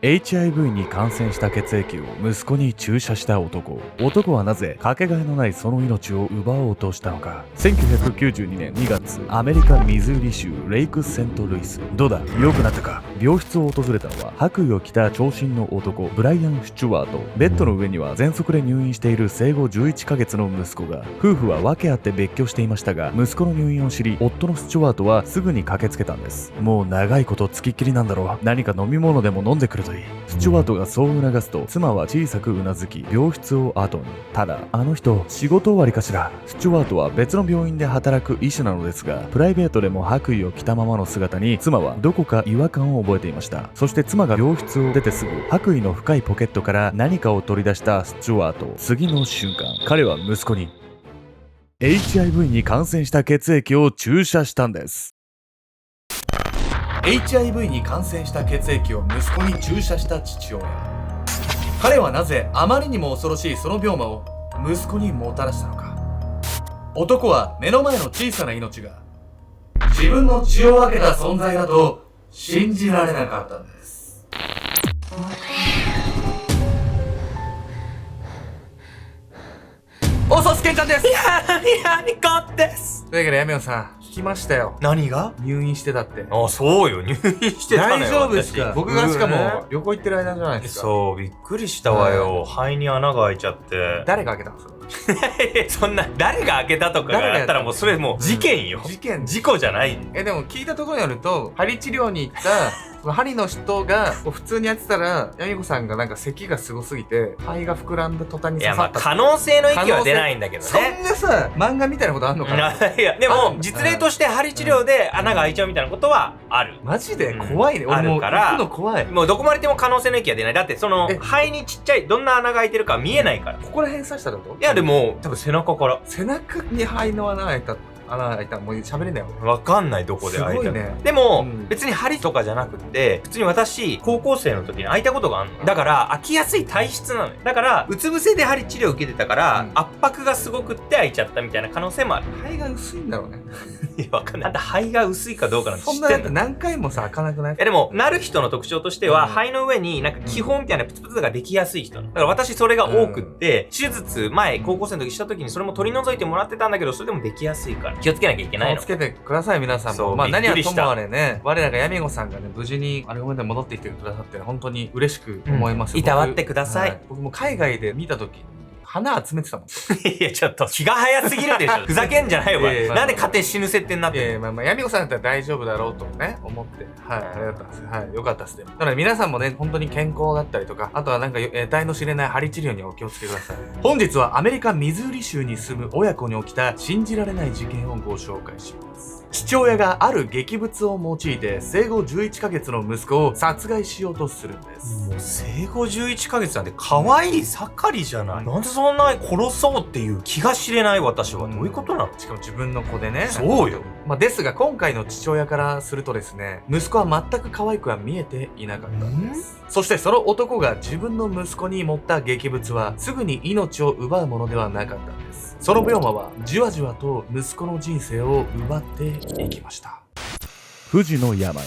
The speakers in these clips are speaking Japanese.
HIV に感染した血液を息子に注射した男はなぜかけがえのないその命を奪おうとしたのか。1992年2月、アメリカミズーリ州レイクセントルイス。どうだ、良くなったか。病室を訪れたのは白衣を着た長身の男ブライアン・スチュワート。ベッドの上には喘息で入院している生後11ヶ月の息子が。夫婦は訳あって別居していましたが、息子の入院を知り、夫のスチュワートはすぐに駆けつけたんです。もう長いことつきっきりなんだろう、何か飲み物でも飲んでくるといい。スチュワートがそう促すと、妻は小さくうなずき病室を後に。ただ、あの人仕事終わりかしら。スチュワートは別の病院で働く医師なのですが、プライベートでも白衣を着たままの姿に妻はどこか違和感を覚えていました。そして妻が病室を出てすぐ、白衣の深いポケットから何かを取り出したスチュワート。次の瞬間、彼は息子に HIV に感染した血液を注射したんです。HIV に感染した血液を息子に注射した父親。彼はなぜあまりにも恐ろしいその病魔を息子にもたらしたのか。男は目の前の小さな命が自分の血を分けた存在だと信じられなかったんです。おそすけんちゃんです。やみこです。というわけで、やめよさん、聞きましたよ。何が？入院してたって。あ、そうよ、入院してたのよ。大丈夫ですか？私僕がしかも旅行行ってる間じゃないですか。そう、びっくりしたわよ。肺に穴が開いちゃって。誰が開けたんですか？そんな、誰が開けたとかがやったらもうそれもう事件よ。事故じゃない。でも聞いたところによると、針治療に行ったその針の人がこう普通にやってたら、やみこさんがなんか咳がすごすぎて肺が膨らんだ途端にいや、刺さった。可能性の域は出ないんだけどね。そんなさ、漫画みたいなことあんのかな？いや、でも実例として針治療で穴が開いちゃうみたいなことはある。マジで怖いね。俺もう行くの怖い。もうどこまででも可能性の域は出ない。だってその肺にちっちゃいどんな穴が開いてるか見えないから。ここら辺刺したってこと？いや、でも多分背中から。背中に肺の穴開いたらもう喋れないわ。わかんない、どこで開いた。すごいね。でも、うん別に針とかじゃなくって普通に私高校生の時に開いたことがあるの。だから開きやすい体質なのよ。だからうつ伏せで針治療を受けてたから、圧迫がすごくって開いちゃったみたいな可能性もある。肺が薄いんだろうね。いや、わかんない。あんた肺が薄いかどうかなんて知そんなだってってんの？何回もさ開かなくない？いやでも、なる人の特徴としては、肺の上になんか気泡みたいなプツプツができやすい人なの。だから私それが多くって、手術前、高校生の時した時にそれも取り除いてもらってたんだけど、それでもできやすいから気をつけなきゃいけないの。気をつけてください、皆さんも。そうまあ何はとびっくりしたもあれね、我らがヤミゴさんがね、無事にアルゴメで戻ってきてくださって本当に嬉しく思います。いたわってください。僕も海外で見た時に花集めてたもん。いや、ちょっと気が早すぎるでしょ。ふざけんじゃないわ。いやいやなんで家庭死ぬ設定になってんの？まあヤミゴさんだったら大丈夫だろうとね、思って。はい、あれだったんですよ。はい、よかったです。でも。なので皆さんもね、本当に健康だったりとか、あとはなんか得体の知れない針治療にお気をつけください。本日はアメリカミズーリ州に住む親子に起きた信じられない事件をご紹介します。父親がある劇物を用いて生後11ヶ月の息子を殺害しようとするんです。もう生後11ヶ月なんて可愛い盛りじゃない。なんでそんな殺そうっていう気が知れない私は。どういうことなの？しかも自分の子でね。そうよ。まあですが今回の父親からするとですね、息子は全く可愛くは見えていなかったんです。そしてその男が自分の息子に持った劇物はすぐに命を奪うものではなかったんです。その病魔はじわじわと息子の人生を奪っていきました。不治の病。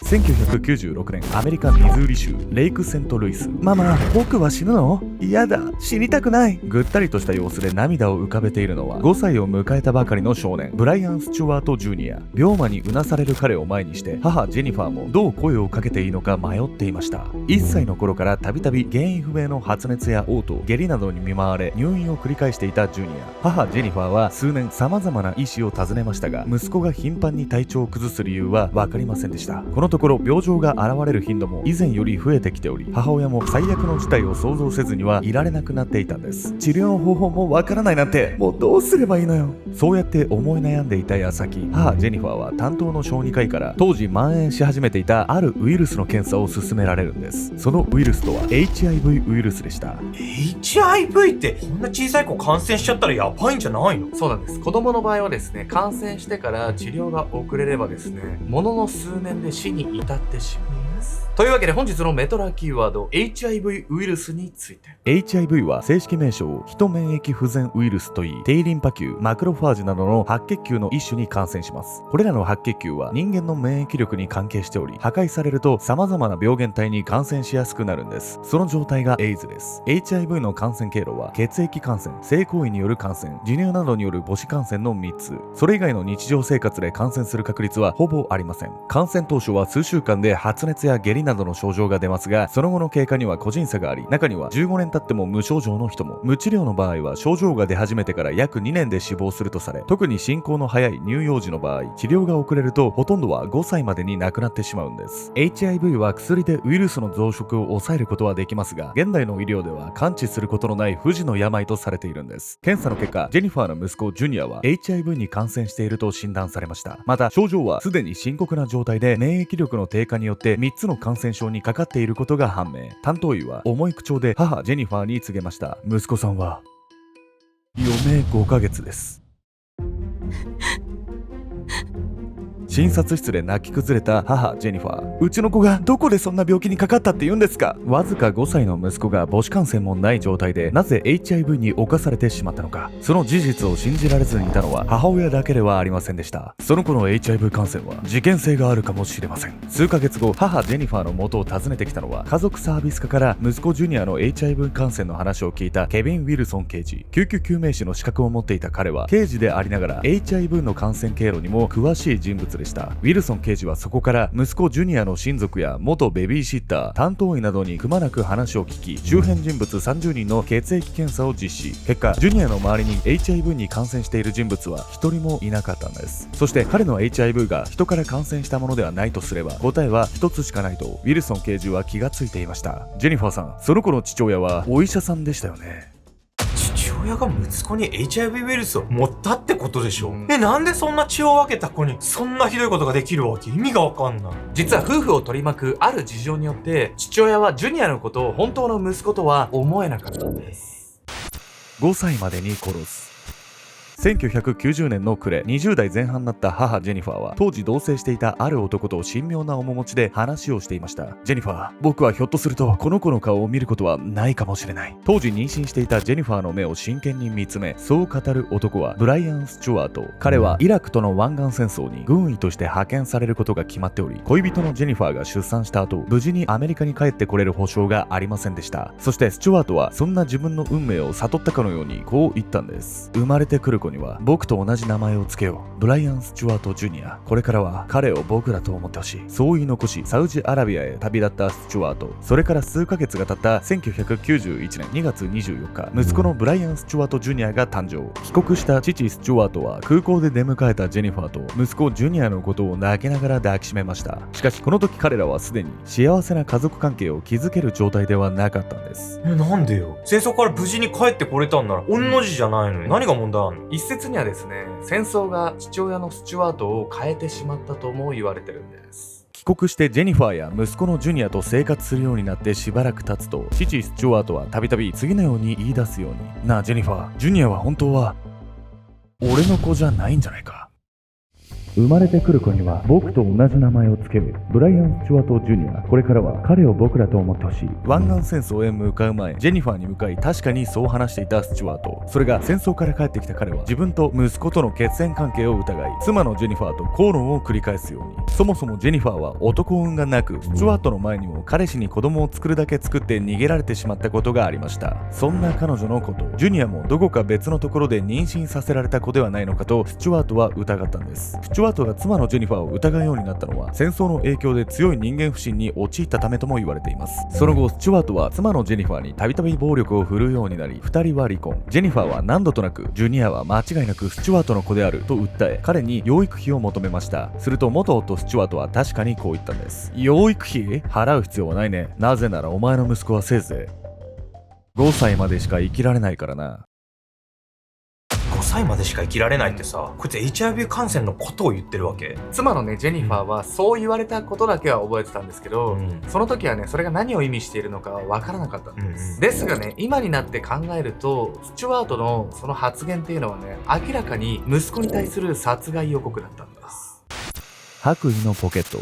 1996年、アメリカミズーリ州レイクセントルイス。ママ、僕は死ぬの？嫌だ、死にたくない。ぐったりとした様子で涙を浮かべているのは5歳を迎えたばかりの少年ブライアン・スチュワート・ジュニア。病魔にうなされる彼を前にして母ジェニファーもどう声をかけていいのか迷っていました。1歳の頃からたびたび原因不明の発熱や嘔吐、下痢などに見舞われ入院を繰り返していたジュニア。母ジェニファーは数年様々な医師を訪ねましたが、息子が頻繁に体調を崩す理由は分かりませんでした。このところ病状が現れる頻度も以前より増えてきており、母親も最悪の事態を想像せずにはいられなくなっていたんです。治療の方法もわからないなんて、もうどうすればいいのよ。そうやって思い悩んでいた矢先、母ジェニファーは担当の小児科医から当時蔓延し始めていたあるウイルスの検査を勧められるんです。そのウイルスとは HIV ウイルスでした。 HIV ってこんな小さい子感染しちゃったらやばいんじゃないの？そうなんです。子供の場合はですね、感染してから治療が遅れればですね、ものの数年で死に至ってしまう。です。というわけで本日のメトラキーワード HIV ウイルスについて。 HIV は正式名称ヒト免疫不全ウイルスといい、低リンパ球、マクロファージなどの白血球の一種に感染します。これらの白血球は人間の免疫力に関係しており、破壊されると様々な病原体に感染しやすくなるんです。その状態がエイズです。 HIV の感染経路は血液感染、性行為による感染、授乳などによる母子感染の3つ。それ以外の日常生活で感染する確率はほぼありません。感染当初は数週間で発熱や下痢などの症状が出ますが、その後の経過には個人差があり、中には15年経っても無症状の人も。無治療の場合は症状が出始めてから約2年で死亡するとされ、特に進行の早い乳幼児の場合、治療が遅れるとほとんどは5歳までに亡くなってしまうんです。 HIV は薬でウイルスの増殖を抑えることはできますが、現代の医療では完治することのない不治の病とされているんです。検査の結果、ジェニファーの息子ジュニアは HIV に感染していると診断されました。また症状はすでに深刻な状態で、免疫力の低下によって3つの感染症にかかっていることが判明。担当医は重い口調で母ジェニファーに告げました。息子さんは余命5ヶ月です。診察室で泣き崩れた母ジェニファー。うちの子がどこでそんな病気にかかったって言うんですか？わずか5歳の息子が母子感染もない状態でなぜ HIV に侵されてしまったのか。その事実を信じられずにいたのは母親だけではありませんでした。その子の HIV 感染は事件性があるかもしれません。数ヶ月後、母ジェニファーの元を訪ねてきたのは、家族サービス課から息子ジュニアの HIV 感染の話を聞いたケビン・ウィルソン刑事。救急救命士の資格を持っていた彼は刑事でありながら HIV の感染経路にも詳しい人物でした。ウィルソン刑事はそこから息子ジュニアの親族や元ベビーシッター、担当医などにくまなく話を聞き、周辺人物30人の血液検査を実施。結果、ジュニアの周りに HIV に感染している人物は一人もいなかったんです。そして彼の HIV が人から感染したものではないとすれば、答えは一つしかないとウィルソン刑事は気がついていました。ジェニファーさん、その子の父親はお医者さんでしたよね。父親が息子に HIV ウイルスを持ったってことでしょ。なんでそんな血を分けた子にそんなひどいことができるわけ？意味がわかんない。実は夫婦を取り巻くある事情によって父親はジュニアのことを本当の息子とは思えなかったんです。5歳までに殺す。1990年の暮れ、20代前半になった母ジェニファーは当時同棲していたある男と神妙な面持ちで話をしていました。ジェニファー、僕はひょっとするとこの子の顔を見ることはないかもしれない。当時妊娠していたジェニファーの目を真剣に見つめ、そう語る男はブライアン・スチュワート。彼はイラクとの湾岸戦争に軍医として派遣されることが決まっており、恋人のジェニファーが出産した後、無事にアメリカに帰ってこれる保証がありませんでした。そしてスチュワートはそんな自分の運命を悟ったかのようにこう言ったんです。生まれてくる子には僕と同じ名前を付けよう。ブライアン・スチュワート・ジュニア。これからは彼を僕らと思ってほしい。そう言い残し、サウジアラビアへ旅立ったスチュワート。それから数ヶ月が経った1991年2月24日、息子のブライアン・スチュワート・ジュニアが誕生。帰国した父スチュワートは空港で出迎えたジェニファーと息子ジュニアのことを泣きながら抱きしめました。しかしこの時彼らはすでに幸せな家族関係を築ける状態ではなかったんです。なんでよ。戦争から無事に帰ってこれたんなら御の字じゃないのに何が問題あんの？一説にはですね、戦争が父親のスチュワートを変えてしまったとも言われてるんです。帰国してジェニファーや息子のジュニアと生活するようになってしばらく経つと、父スチュワートはたびたび次のように言い出すように。なあジェニファー、ジュニアは本当は俺の子じゃないんじゃないか。生まれてくる子には僕と同じ名前を付ける。ブライアン・スチュワート・ジュニア。これからは彼を僕らと思ってほしい。湾岸戦争へ向かう前、ジェニファーに向かい確かにそう話していたスチュワート。それが戦争から帰ってきた彼は自分と息子との血縁関係を疑い、妻のジェニファーと口論を繰り返すように。そもそもジェニファーは男運がなく、スチュワートの前にも彼氏に子供を作るだけ作って逃げられてしまったことがありました。そんな彼女のこと、ジュニアもどこか別のところで妊娠させられた子ではないのかとスチュワートは疑ったんです。スチュワートが妻のジェニファーを疑うようになったのは戦争の影響で強い人間不信に陥ったためとも言われています。その後スチュワートは妻のジェニファーにたびたび暴力を振るうようになり、2人は離婚。ジェニファーは何度となくジュニアは間違いなくスチュワートの子であると訴え、彼に養育費を求めました。すると元夫スチュワートは確かにこう言ったんです。養育費払う必要はないね。なぜならお前の息子はせいぜい5歳までしか生きられないからな。5歳までしか生きられないってさ、こいつ HIV 感染のことを言ってるわけ？妻のねジェニファーはそう言われたことだけは覚えてたんですけど、その時はねそれが何を意味しているのかは分からなかったんです、ですがね今になって考えるとスチュワートのその発言っていうのはね明らかに息子に対する殺害予告だったんです。白衣のポケット。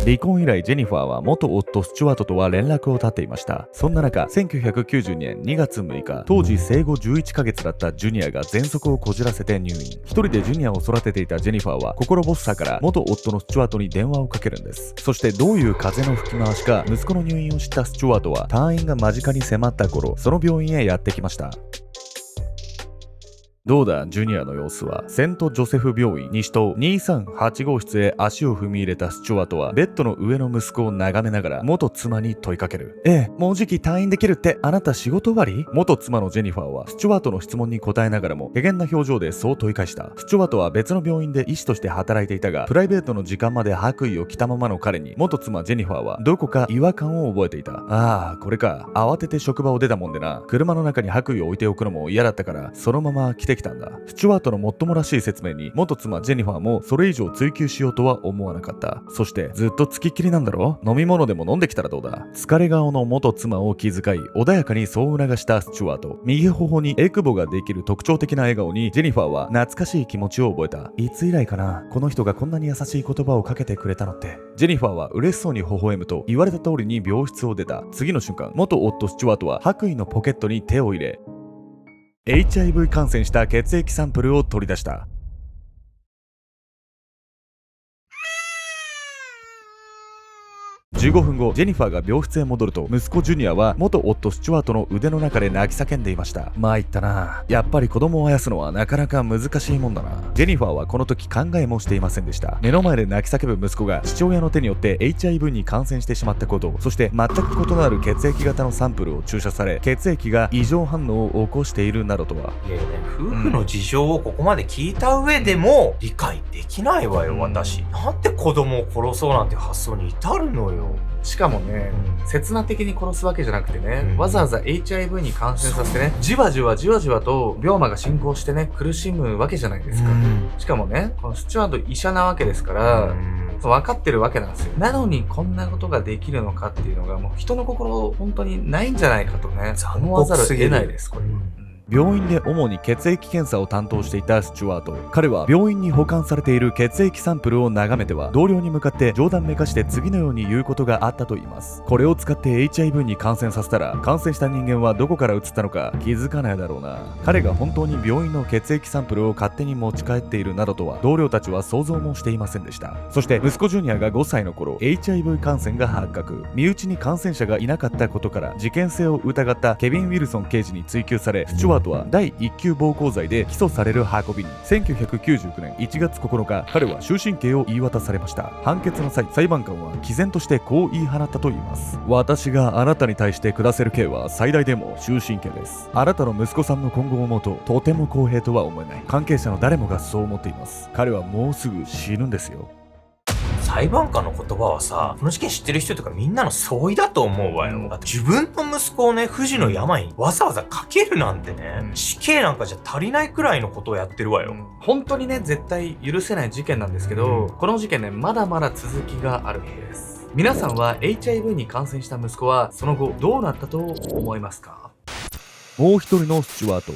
離婚以来ジェニファーは元夫スチュワートとは連絡を絶っていました。そんな中、1992年2月6日、当時生後11ヶ月だったジュニアが喘息をこじらせて入院。一人でジュニアを育てていたジェニファーは心細さから元夫のスチュワートに電話をかけるんです。そしてどういう風の吹き回しか息子の入院を知ったスチュワートは退院が間近に迫った頃、その病院へやってきました。どうだ、ジュニアの様子は。セントジョセフ病院西棟238号室へ足を踏み入れたスチュワートはベッドの上の息子を眺めながら元妻に問いかける。もうじき退院できるって、あなた仕事終わり？元妻のジェニファーはスチュワートの質問に答えながらも怪訝な表情でそう問い返した。スチュワートは別の病院で医師として働いていたが、プライベートの時間まで白衣を着たままの彼に元妻ジェニファーはどこか違和感を覚えていた。ああ、これか。慌てて職場を出たもんでな。車の中に白衣を置いておくのも嫌だったからそのまま着てきたんだ。スチュワートのもっともらしい説明に元妻ジェニファーもそれ以上追求しようとは思わなかった。そしてずっと付きっきりなんだろ？飲み物でも飲んできたらどうだ？疲れ顔の元妻を気遣い穏やかにそう促したスチュワート。右頬にエクボができる特徴的な笑顔にジェニファーは懐かしい気持ちを覚えた。いつ以来かな、この人がこんなに優しい言葉をかけてくれたのって。ジェニファーは嬉しそうに微笑むと言われた通りに病室を出た。次の瞬間、元夫スチュワートは白衣のポケットに手を入れHIV 感染した血液サンプルを取り出した。15分後、ジェニファーが病室へ戻ると息子ジュニアは元夫スチュワートの腕の中で泣き叫んでいました。参ったな。やっぱり子供をあやすのはなかなか難しいもんだな。ジェニファーはこの時考えもしていませんでした。目の前で泣き叫ぶ息子が父親の手によって HIV に感染してしまったこと、そして全く異なる血液型のサンプルを注射され血液が異常反応を起こしているなどとは。いやね、夫婦の事情をここまで聞いた上でも理解できないわよ、私。なんで子供を殺そうなんて発想に至るのよ。しかもね、刹那的に殺すわけじゃなくてね、わざわざ HIV に感染させてね、じわじわと病魔が進行してね、苦しむわけじゃないですか。しかもね、このスチュワート医者なわけですから、分かってるわけなんですよ。なのにこんなことができるのかっていうのが、もう人の心本当にないんじゃないかとね、思わざるを得ないです、これは。病院で主に血液検査を担当していたスチュワート。彼は病院に保管されている血液サンプルを眺めては同僚に向かって冗談めかして次のように言うことがあったといいます。これを使って HIV に感染させたら感染した人間はどこから移ったのか気づかないだろうな。彼が本当に病院の血液サンプルを勝手に持ち帰っているなどとは同僚たちは想像もしていませんでした。そして息子ジュニアが5歳の頃 HIV 感染が発覚。身内に感染者がいなかったことから事件性を疑ったケビン・ウィルソン刑事に追及され、スチュワートは第1級暴行罪で起訴される運びに。1999年1月9日、彼は終身刑を言い渡されました。判決の際、裁判官は毅然としてこう言い放ったといいます。私があなたに対して下せる刑は最大でも終身刑です。あなたの息子さんの今後を思うととても公平とは思えない。関係者の誰もがそう思っています。彼はもうすぐ死ぬんですよ。裁判官の言葉はさ、この事件知ってる人とかみんなの相違だと思うわよ。だって自分の息子をね、不治の病にわざわざかけるなんてね、死刑なんかじゃ足りないくらいのことをやってるわよ。本当にね、絶対許せない事件なんですけど、この事件ね、まだまだ続きがあるんです。皆さんは HIV に感染した息子はその後どうなったと思いますか？もう一人のスチュワート。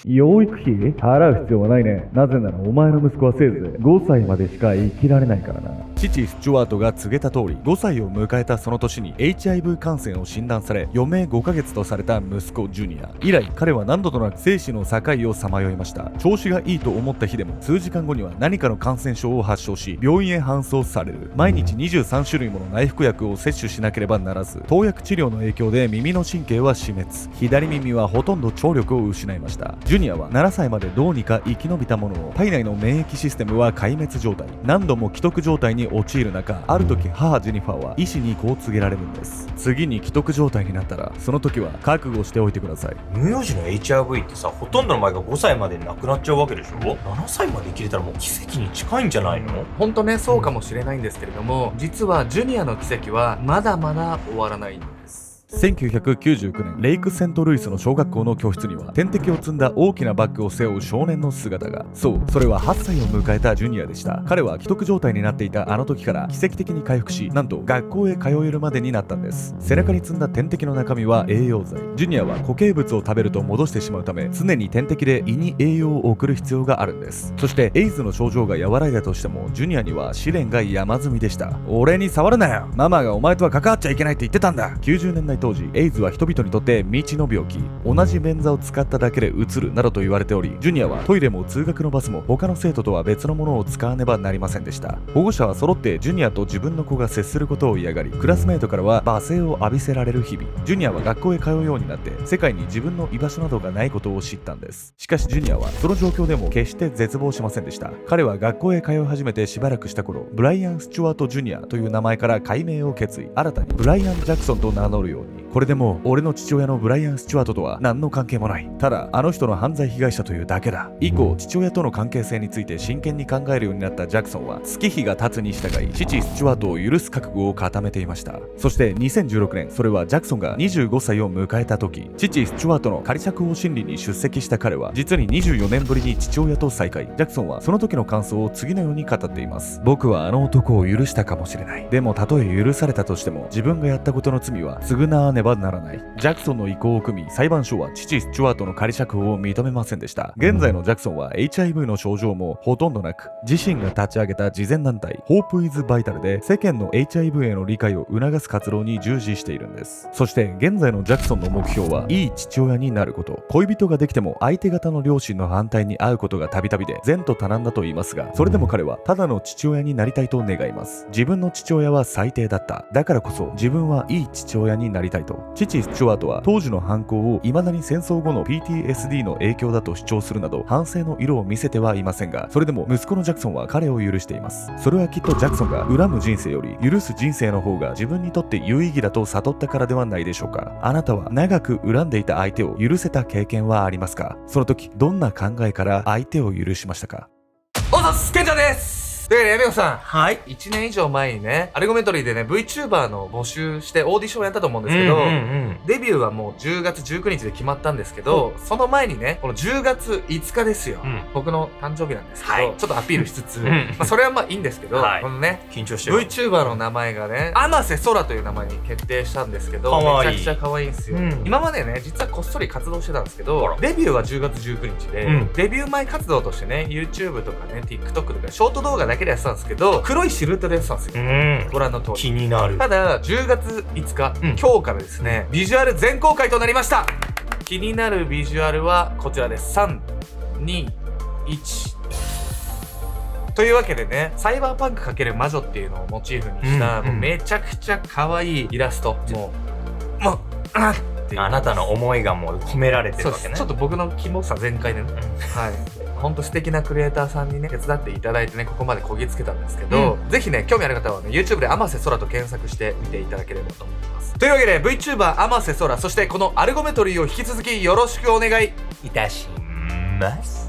養育費払う必要はないね。なぜならお前の息子はせいぜい5歳までしか生きられないからな。父スチュワートが告げた通り、5歳を迎えたその年に HIV 感染を診断され余命5ヶ月とされた息子ジュニア。以来彼は何度となく生死の境をさまよいました。調子がいいと思った日でも数時間後には何かの感染症を発症し病院へ搬送される。毎日23種類もの内服薬を摂取しなければならず、投薬治療の影響で耳の神経は死滅、左耳はほとんど聴力を失いました。ジュニアは7歳までどうにか生き延びたものの、体内の免疫システムは壊滅状態。何度も既得状態に陥る中、ある時母ジェニファーは医師にこう告げられるんです。次に既得状態になったらその時は覚悟しておいてください。乳幼児の HIV ってさ、ほとんどの場合が5歳までに亡くなっちゃうわけでしょ。7歳まで生きれたらもう奇跡に近いんじゃないの？本当ね、そうかもしれないんですけれども、実はジュニアの奇跡はまだまだ終わらないんです。1999年、レイクセントルイスの小学校の教室には点滴を積んだ大きなバッグを背負う少年の姿が。そう、それは8歳を迎えたジュニアでした。彼は既得状態になっていたあの時から奇跡的に回復し、なんと学校へ通えるまでになったんです。背中に積んだ点滴の中身は栄養剤。ジュニアは固形物を食べると戻してしまうため、常に点滴で胃に栄養を送る必要があるんです。そしてエイズの症状が和らいだとしても、ジュニアには試練が山積みでした。俺に触るなよ、ママがお前とは関わっちゃいけないって言ってたんだ。90年代当時、エイズは人々にとって未知の病気。同じ便座を使っただけでうつるなどと言われており、ジュニアはトイレも通学のバスも他の生徒とは別のものを使わねばなりませんでした。保護者は揃ってジュニアと自分の子が接することを嫌がり、クラスメートからは罵声を浴びせられる日々。ジュニアは学校へ通うようになって世界に自分の居場所などがないことを知ったんです。しかしジュニアはその状況でも決して絶望しませんでした。彼は学校へ通い始めてしばらくした頃、ブライアン・スチュワート・ジュニアという名前から改名を決意。新たにブライアン・ジャクソンと名乗るように。これでもう俺の父親のブライアン・スチュワートとは何の関係もない。ただあの人の犯罪被害者というだけだ。以降父親との関係性について真剣に考えるようになったジャクソンは、月日が経つに従い父スチュワートを許す覚悟を固めていました。そして2016年、それはジャクソンが25歳を迎えた時、父スチュワートの仮釈放審理に出席した彼は、実に24年ぶりに父親と再会。ジャクソンはその時の感想を次のように語っています。僕はあの男を許したかもしれない。でもたとえ許されたとしても、自分がやったことの罪は償わねばならない。ジャクソンの意向を組み、裁判所は父スチュワートの仮釈放を認めませんでした。現在のジャクソンは HIV の症状もほとんどなく、自身が立ち上げた慈善団体 Hope is Vital で世間の HIV への理解を促す活動に従事しているんです。そして現在のジャクソンの目標は、いい父親になること。恋人ができても相手方の両親の反対に遭うことがたびたびで前途多難だと言いますが、それでも彼はただの父親になりたいと願います。自分の父親は最低だった。だからこそ自分はいい父親になりたいと。父スチュワートは当時の犯行を未だに戦争後の PTSD の影響だと主張するなど、反省の色を見せてはいませんが、それでも息子のジャクソンは彼を許しています。それはきっとジャクソンが恨む人生より許す人生の方が自分にとって有意義だと悟ったからではないでしょうか。あなたは長く恨んでいた相手を許せた経験はありますか？その時どんな考えから相手を許しましたか？おざっす、ケンちゃんです。というわけで、ヤミコさん。はい。1年以上前にね、アルゴメトリーでね、VTuber の募集してオーディションやったと思うんですけど、デビューはもう10月19日で決まったんですけど、その前にね、この10月5日ですよ。僕の誕生日なんですけど、ちょっとアピールしつつ、それはまあいいんですけど、このね、緊張してる。VTuber の名前がね、天瀬空という名前に決定したんですけど、めちゃくちゃ可愛いんですよ。今までね、実はこっそり活動してたんですけど、デビューは10月19日で、デビュー前活動としてね、YouTube とかね、TikTok とかショート動画だけでやってたんですけど、黒いシルエットでやってたんですよ。ご覧の通り。気になる。ただ、10月5日、今日からですね、ビジュアル全公開となりました。気になるビジュアルはこちらです。3、2、1。というわけでね、サイバーパンク×魔女っていうのをモチーフにした、もうめちゃくちゃ可愛いイラスト。あなたの思いがもう込められてるわけね。ちょっと僕のキモさ全開でね。はい。ほんと素敵なクリエイターさんにね、手伝っていただいてね、ここまでこぎつけたんですけど、ぜひね、興味ある方はね、YouTube で天瀬空と検索してみていただければと思います。というわけで、VTuber 天瀬空、そしてこのアルゴメトリーを引き続きよろしくお願いいたします。